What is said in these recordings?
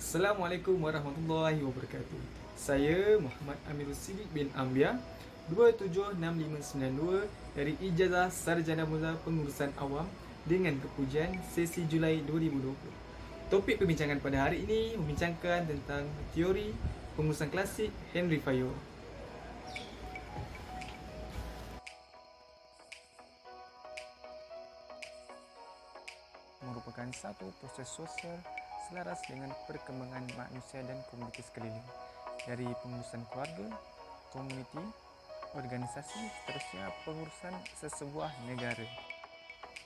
Assalamualaikum warahmatullahi wabarakatuh. Saya Muhammad Amirul Siddiq bin Ambia 276592 dari Ijazah Sarjana Muda Pengurusan Awam dengan kepujian sesi Julai 2020. Topik perbincangan pada hari ini membincangkan tentang teori pengurusan klasik Henry Fayol. Merupakan satu proses sosial selaras dengan perkembangan manusia dan komunitas sekeliling, dari pengurusan keluarga, komuniti, organisasi, seterusnya pengurusan sesebuah negara.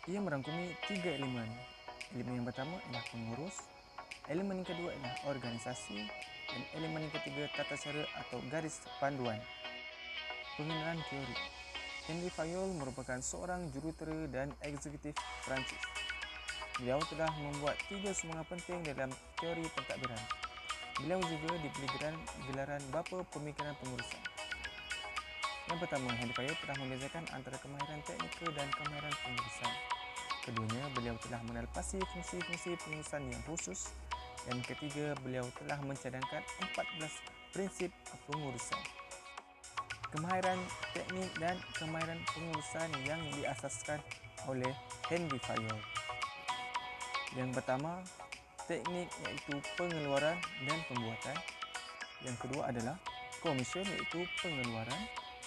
Ia merangkumi 3 elemen. Elemen yang pertama adalah pengurus, elemen yang kedua adalah organisasi, dan elemen yang ketiga tata cara atau garis panduan. Pengenalan teori. Henry Fayol merupakan seorang jurutera dan eksekutif Perancis. Beliau telah membuat 3 sumbangan penting dalam teori pentadbiran. Beliau juga diberi gelaran Bapa Pemikiran Pengurusan. Yang pertama, Henry Fayol telah membezakan antara kemahiran teknikal dan kemahiran pengurusan. Keduanya, beliau telah menelpasi fungsi-fungsi pengurusan yang khusus. Dan ketiga, beliau telah mencadangkan 14 prinsip pengurusan. Kemahiran teknik dan kemahiran pengurusan yang diasaskan oleh Henry Fayol. Yang pertama, teknik iaitu pengeluaran dan pembuatan. Yang kedua adalah komision iaitu pengeluaran,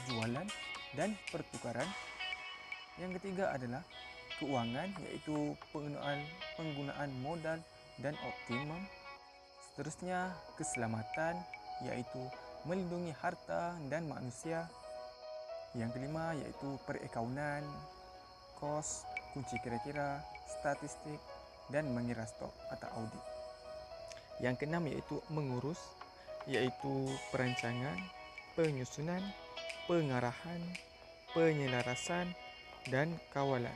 jualan dan pertukaran. Yang ketiga adalah keuangan iaitu penggunaan modal dan optimum. Seterusnya, keselamatan iaitu melindungi harta dan manusia. Yang kelima iaitu perakaunan, kos, kunci kira-kira, statistik dan mengira stok atau audit. Yang keenam iaitu mengurus, iaitu perancangan, penyusunan, pengarahan, penyelarasan dan kawalan.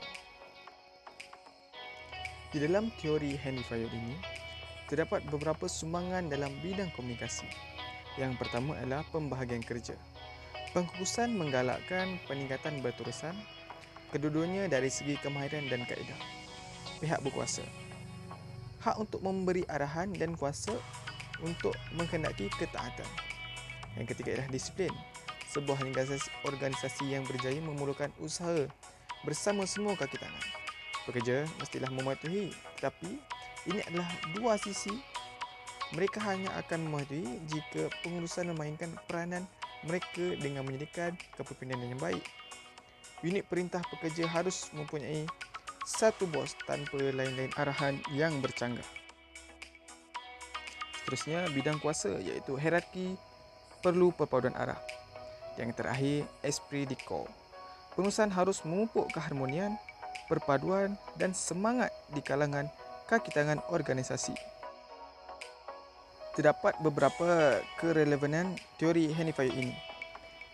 Di dalam teori Henry Fayol ini, terdapat beberapa sumbangan dalam bidang komunikasi. Yang pertama adalah pembahagian kerja. Pengkhususan menggalakkan peningkatan berterusan, kedua-duanya dari segi kemahiran dan kaedah. Pihak berkuasa, hak untuk memberi arahan dan kuasa untuk menghendaki ketaatan. Yang ketiga adalah disiplin. Sebuah organisasi yang berjaya memerlukan usaha bersama semua kaki tangan. Pekerja mestilah mematuhi, tetapi ini adalah dua sisi. Mereka hanya akan mematuhi jika pengurusan memainkan peranan mereka dengan menyediakan kepimpinan yang baik. Unit perintah pekerja harus mempunyai satu bos tanpa lain-lain arahan yang bercanggah. Seterusnya, bidang kuasa iaitu hierarki perlu perpaduan arah. Yang terakhir, esprit de corps. Pengurusan harus memupuk keharmonian, perpaduan dan semangat di kalangan kaki tangan organisasi. Terdapat beberapa kerelevanan teori Henry Fayol ini.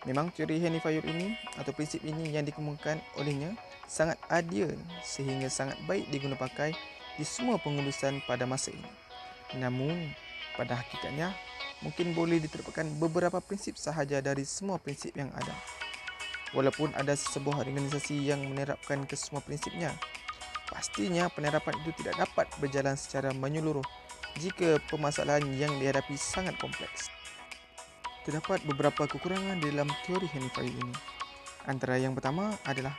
Memang teori Henry Fayol ini atau prinsip ini yang dikemukakan olehnya sangat adil sehingga sangat baik diguna pakai di semua pengurusan pada masa ini. Namun, pada hakikatnya mungkin boleh diterapkan beberapa prinsip sahaja dari semua prinsip yang ada. Walaupun ada sebuah organisasi yang menerapkan ke semua prinsipnya, pastinya penerapan itu tidak dapat berjalan secara menyeluruh jika permasalahan yang dihadapi sangat kompleks. Terdapat beberapa kekurangan di dalam teori Henry Fayol ini. Antara yang pertama adalah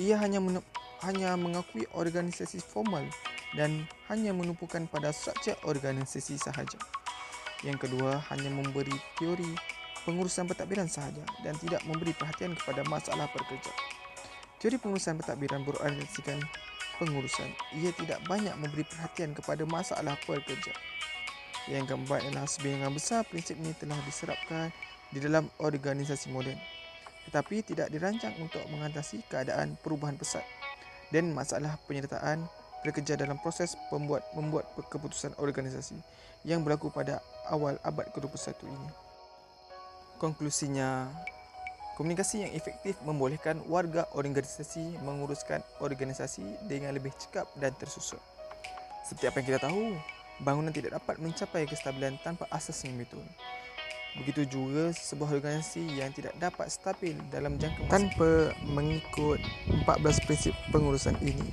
ia hanya mengakui organisasi formal dan hanya menumpukan pada struktur organisasi sahaja. Yang kedua, hanya memberi teori pengurusan pentadbiran sahaja dan tidak memberi perhatian kepada masalah pekerja. Teori pengurusan pentadbiran berorientasikan pengurusan. Ia tidak banyak memberi perhatian kepada masalah pekerja. Yang keempat adalah sebahagian besar prinsip ini telah diserapkan di dalam organisasi moden, tetapi tidak dirancang untuk mengatasi keadaan perubahan pesat dan masalah penyertaan pekerja dalam proses membuat keputusan organisasi yang berlaku pada awal abad ke-21 ini. Konklusinya, komunikasi yang efektif membolehkan warga organisasi menguruskan organisasi dengan lebih cekap dan tersusun. Seperti apa yang kita tahu, bangunan tidak dapat mencapai kestabilan tanpa asas yang betul. Begitu juga sebuah organisasi yang tidak dapat stabil dalam jangka masa tanpa mengikut 14 prinsip pengurusan ini.